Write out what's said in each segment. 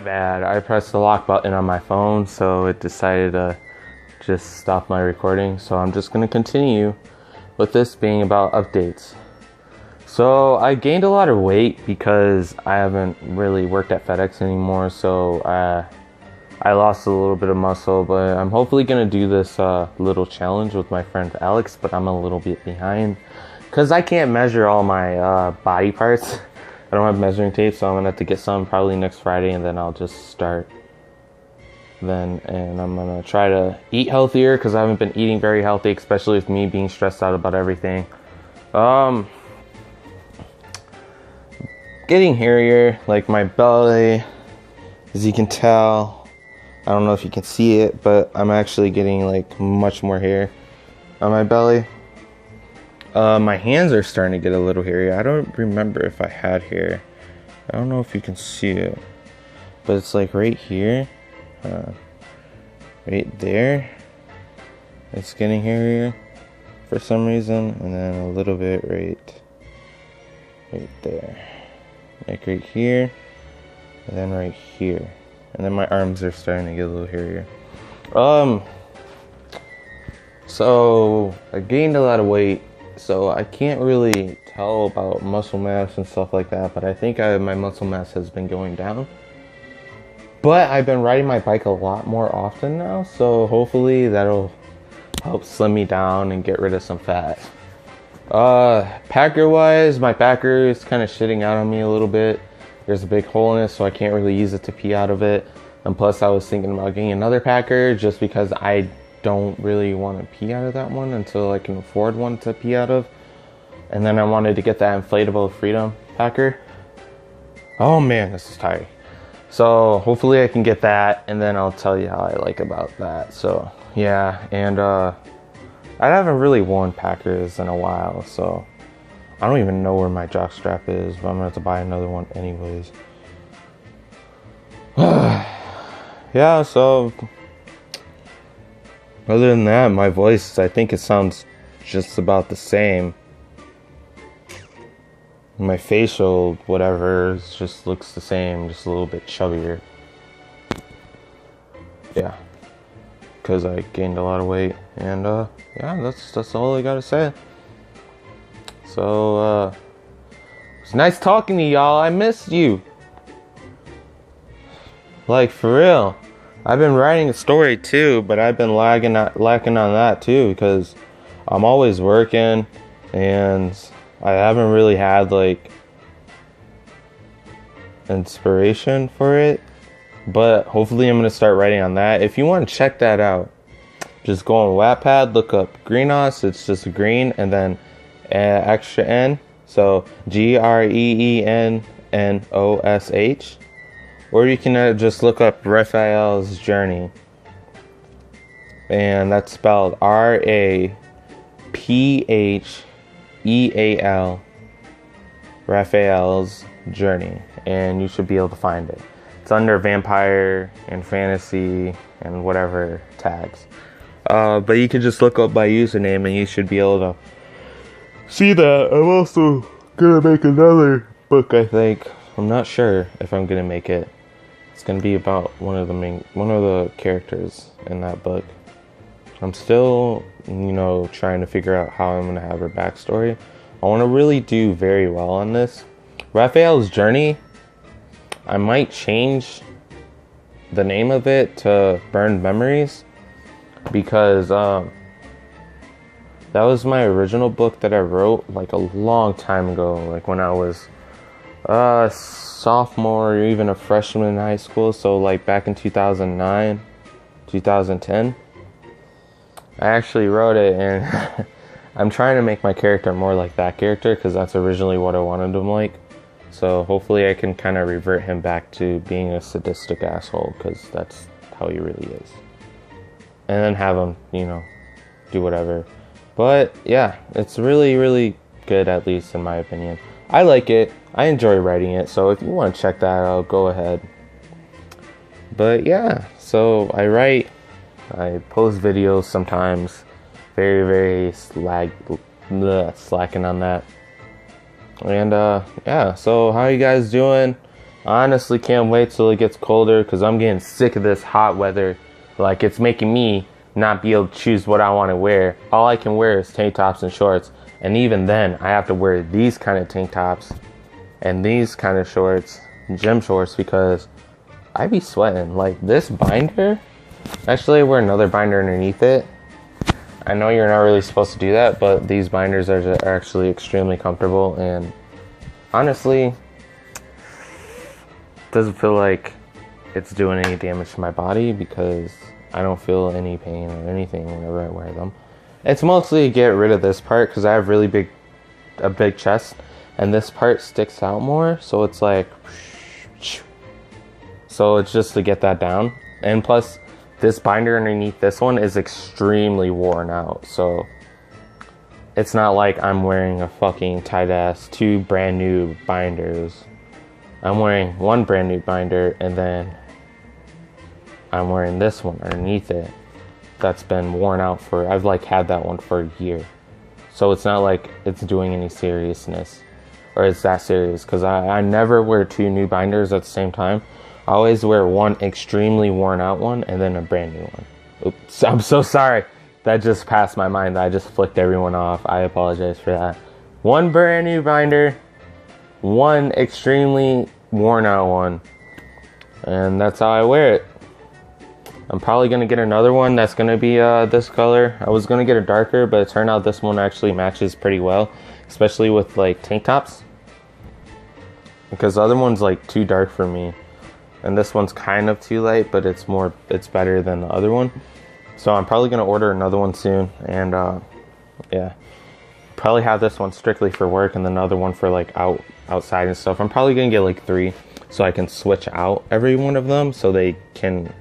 Bad. I pressed the lock button on my phone, so it decided to just stop my recording. So I'm just gonna continue with this being about updates. So I gained a lot of weight because I haven't really worked at FedEx anymore. So I lost a little bit of muscle, but I'm hopefully gonna do this little challenge with my friend Alex. But I'm a little bit behind because I can't measure all my body parts. I don't have measuring tape, so I'm gonna have to get some probably next Friday, and then I'll just start then. And I'm gonna try to eat healthier because I haven't been eating very healthy, especially with me being stressed out about everything. Getting hairier, like my belly, as you can tell. I don't know if you can see it, but I'm actually getting like much more hair on my belly. My hands are starting to get a little hairy. I don't remember if I had hair. I don't know if you can see it, but it's like right here, right there. It's getting hairier for some reason, and then a little bit right there, like right here, and then right here, and then my arms are starting to get a little hairier. So I gained a lot of weight. So I can't really tell about muscle mass and stuff like that, but I think my muscle mass has been going down. But I've been riding my bike a lot more often now, so hopefully that'll help slim me down and get rid of some fat. Packer wise, my packer is kind of shitting out on me a little bit. There's a big hole in it, so I can't really use it to pee out of it. And plus I was thinking about getting another packer just because I don't really want to pee out of that one until I can afford one to pee out of. And then I wanted to get that inflatable Freedom packer. Oh man, this is tiring. So hopefully I can get that, and then I'll tell you how I like about that. So yeah, and I haven't really worn packers in a while, so I don't even know where my jock strap is, but I'm gonna have to buy another one anyways. Yeah, so other than that, my voice, I think it sounds just about the same. My facial, whatever, just looks the same, just a little bit chubbier. Yeah, because I gained a lot of weight, and yeah, that's all I gotta say. So, it's nice talking to y'all. I missed you. Like, for real. I've been writing a story too, but I've been lacking on that too because I'm always working and I haven't really had like inspiration for it. But hopefully I'm going to start writing on that. If you want to check that out, just go on Wattpad, look up Greenos. It's just green and then extra N. So GREENNOSH. Or you can just look up Raphael's Journey. And that's spelled RAPHEAL. Raphael's Journey. And you should be able to find it. It's under vampire and fantasy and whatever tags. But you can just look up my username and you should be able to see that. I'm also gonna make another book, I think. I'm not sure if I'm gonna make it. It's gonna be about one of the characters in that book. I'm still, trying to figure out how I'm gonna have her backstory. I want to really do very well on this. Raphael's Journey, I might change the name of it to Burned Memories because that was my original book that I wrote like a long time ago, like when I was sophomore or even a freshman in high school, so like back in 2009, 2010. I actually wrote it, and I'm trying to make my character more like that character because that's originally what I wanted him like. So hopefully I can kind of revert him back to being a sadistic asshole because that's how he really is. And then have him, do whatever. But yeah, it's really, really good, at least in my opinion. I like it. I enjoy writing it. So if you want to check that out, go ahead. But yeah, so I write. I post videos sometimes. Very, very slacking on that. And yeah, so how are you guys doing? I honestly can't wait till it gets colder because I'm getting sick of this hot weather. Like, it's making me not be able to choose what I want to wear. All I can wear is tank tops and shorts. And even then, I have to wear these kind of tank tops and these kind of shorts, gym shorts, because I be sweating. Like, this binder, actually I wear another binder underneath it. I know you're not really supposed to do that, but these binders are actually extremely comfortable, and honestly, doesn't feel like it's doing any damage to my body because I don't feel any pain or anything whenever I wear them. It's mostly to get rid of this part because I have a big chest, and this part sticks out more, so it's like, so it's just to get that down. And plus, this binder underneath this one is extremely worn out, so it's not like I'm wearing a fucking tight ass 2 brand new binders. I'm wearing 1 brand new binder, and then I'm wearing this one underneath it that's been worn out for, I've like had that one for a year. So it's not like it's doing any seriousness, or it's that serious, because I never wear 2 new binders at the same time. I always wear 1 extremely worn out one and then a brand new one. Oops, I'm so sorry. That just passed my mind. I just flicked everyone off. I apologize for that. 1 brand new binder, 1 extremely worn out one, and that's how I wear it. I'm probably going to get another one that's going to be this color. I was going to get a darker, but it turned out this one actually matches pretty well, especially with like tank tops, because the other one's like too dark for me, and this one's kind of too light, but it's better than the other one. So I'm probably going to order another one soon, and yeah, probably have this one strictly for work and then another one for like outside and stuff. I'm probably going to get like 3 so I can switch out every one of them so they can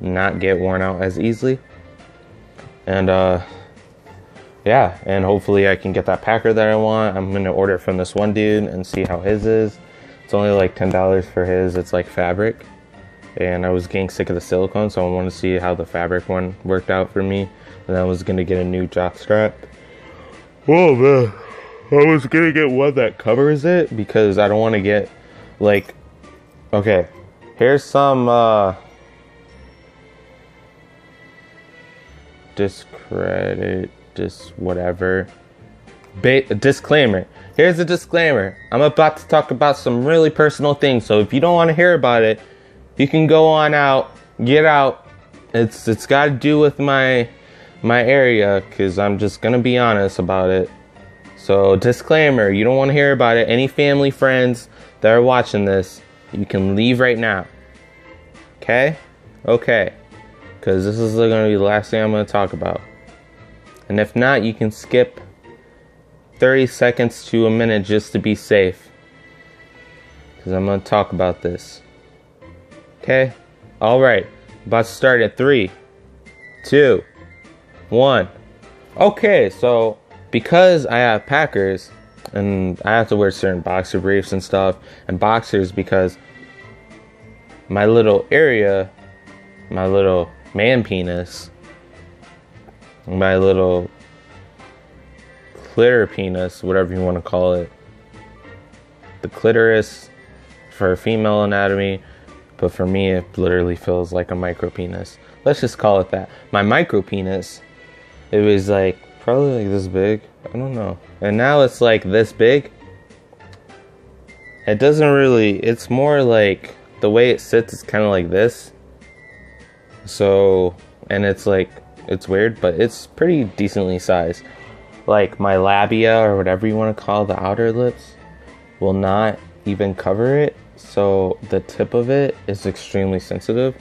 not get worn out as easily. And yeah, and hopefully I can get that packer that I want. I'm gonna order it from this one dude and see how his is. It's only like $10 for his. It's like fabric, and I was getting sick of the silicone, so I wanted to see how the fabric one worked out for me. And I was gonna get a new jock strap. Oh man, I was gonna get one that covers it because I don't want to get like, okay, here's some whatever. Disclaimer. Here's a disclaimer. I'm about to talk about some really personal things, so if you don't want to hear about it, you can go on out, get out. It's got to do with my area, because I'm just gonna be honest about it. So disclaimer, you don't want to hear about it. Any family, friends that are watching this, you can leave right now. Okay? Okay. Because this is going to be the last thing I'm going to talk about. And if not, you can skip 30 seconds to a minute just to be safe. Because I'm going to talk about this. Okay? Alright. About to start at 3, 2, 1. Okay, so because I have Packers, and I have to wear certain boxer briefs and stuff, and boxers, because my little area, my little man penis, my little clitor penis, whatever you want to call it, the clitoris for female anatomy, but for me it literally feels like a micro penis. Let's just call it that. My micro penis, it was like probably like this big, I don't know, and now it's like this big. It doesn't really, it's more like the way it sits is kind of like this. So, and it's like, it's weird, but it's pretty decently sized. Like my labia, or whatever you want to call the outer lips, will not even cover it. So the tip of it is extremely sensitive,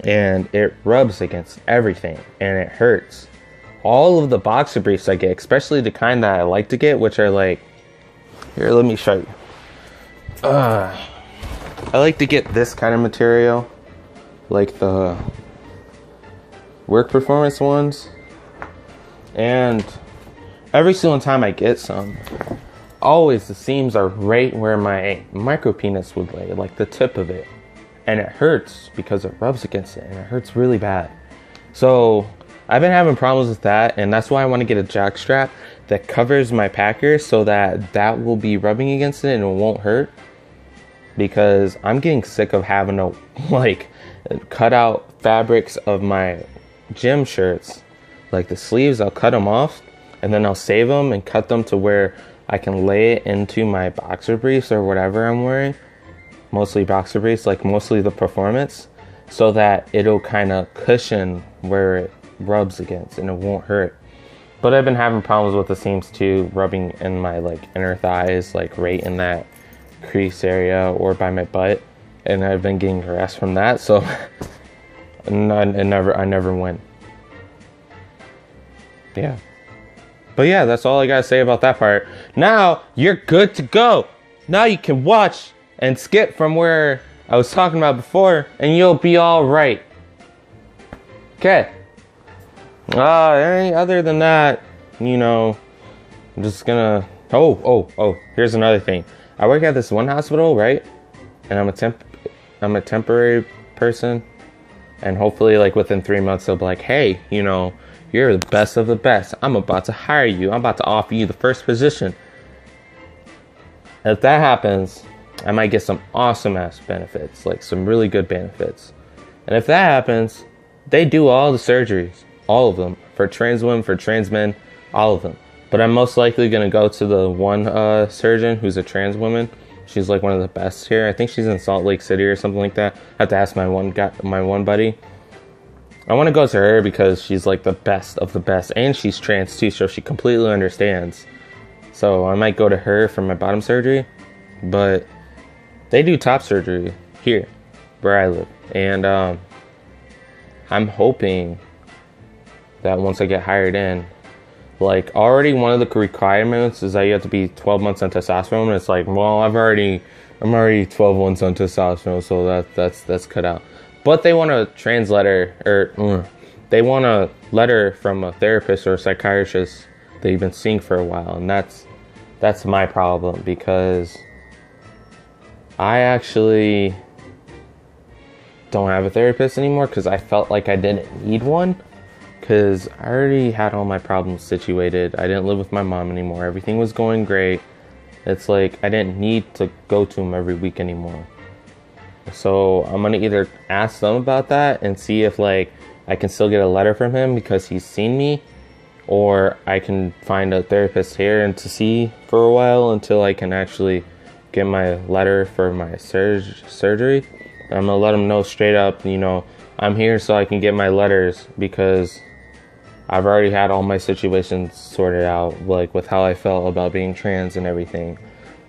and it rubs against everything, and it hurts. All of the boxer briefs I get, especially the kind that I like to get, which are like, here, let me show you. I like to get this kind of material, like the work performance ones, and every single time I get some, always the seams are right where my micro penis would lay, like the tip of it, and it hurts because it rubs against it, and it hurts really bad. So I've been having problems with that, and that's why I want to get a jock strap that covers my Packer, so that will be rubbing against it and it won't hurt. because I'm getting sick of having to like cut out fabrics of my gym shirts. Like the sleeves, I'll cut them off and then I'll save them and cut them to where I can lay it into my boxer briefs or whatever I'm wearing. Mostly boxer briefs, like mostly the performance, so that it'll kind of cushion where it rubs against and it won't hurt. But I've been having problems with the seams too, rubbing in my like inner thighs, like right in that crease area or by my butt, and I've been getting harassed from that. So I never win. Yeah. But yeah, that's all I gotta say about that part. Now you're good to go. Now you can watch and skip from where I was talking about before, and you'll be all right. Okay. Other than that, you know, I'm just gonna. Oh. Here's another thing. I work at this one hospital, right? And I'm a temporary person, and hopefully, like within 3 months, they'll be like, "Hey, you know, you're the best of the best. I'm about to hire you. I'm about to offer you the first position." If that happens, I might get some awesome ass benefits, like some really good benefits. And if that happens, they do all the surgeries, all of them, for trans women, for trans men, all of them. But I'm most likely gonna go to the one surgeon who's a trans woman. She's like one of the best here. I think she's in Salt Lake City or something like that. I have to ask my one buddy. I want to go to her because she's like the best of the best, and she's trans too, so she completely understands. So I might go to her for my bottom surgery, but they do top surgery here where I live, and I'm hoping that once I get hired in, like already one of the requirements is that you have to be 12 months on testosterone, and it's like, well, I'm already 12 months on testosterone, so that's cut out. But they want a trans letter, or they want a letter from a therapist or a psychiatrist that you've been seeing for a while, and that's my problem, because I actually don't have a therapist anymore because I felt like I didn't need one, because I already had all my problems situated. I didn't live with my mom anymore. Everything was going great. It's like I didn't need to go to him every week anymore. So I'm gonna either ask them about that and see if like I can still get a letter from him because he's seen me, or I can find a therapist here and to see for a while until I can actually get my letter for my surgery. I'm gonna let them know straight up, you know, I'm here so I can get my letters, because I've already had all my situations sorted out, like with how I felt about being trans and everything.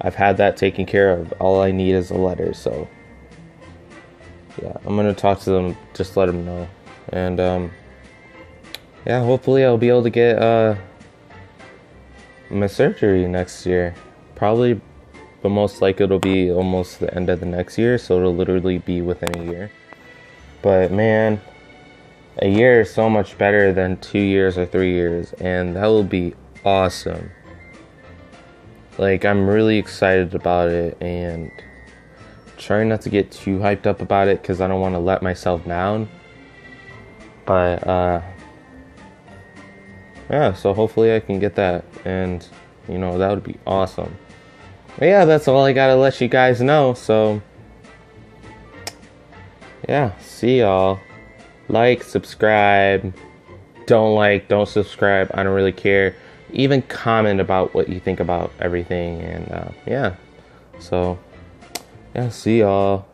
I've had that taken care of. All I need is a letter. So yeah, I'm gonna talk to them, just let them know, and yeah, hopefully I'll be able to get my surgery next year. Probably, but most likely it'll be almost the end of the next year, so it'll literally be within a year. But man, a year is so much better than 2 years or 3 years, and that will be awesome. Like, I'm really excited about it, and trying not to get too hyped up about it because I don't want to let myself down. But yeah, so hopefully I can get that, and you know, that would be awesome. But yeah, that's all I gotta let you guys know. So yeah, see y'all. Like, subscribe. Don't subscribe. I don't really care. Even comment about what you think about everything, and yeah. So yeah, see y'all.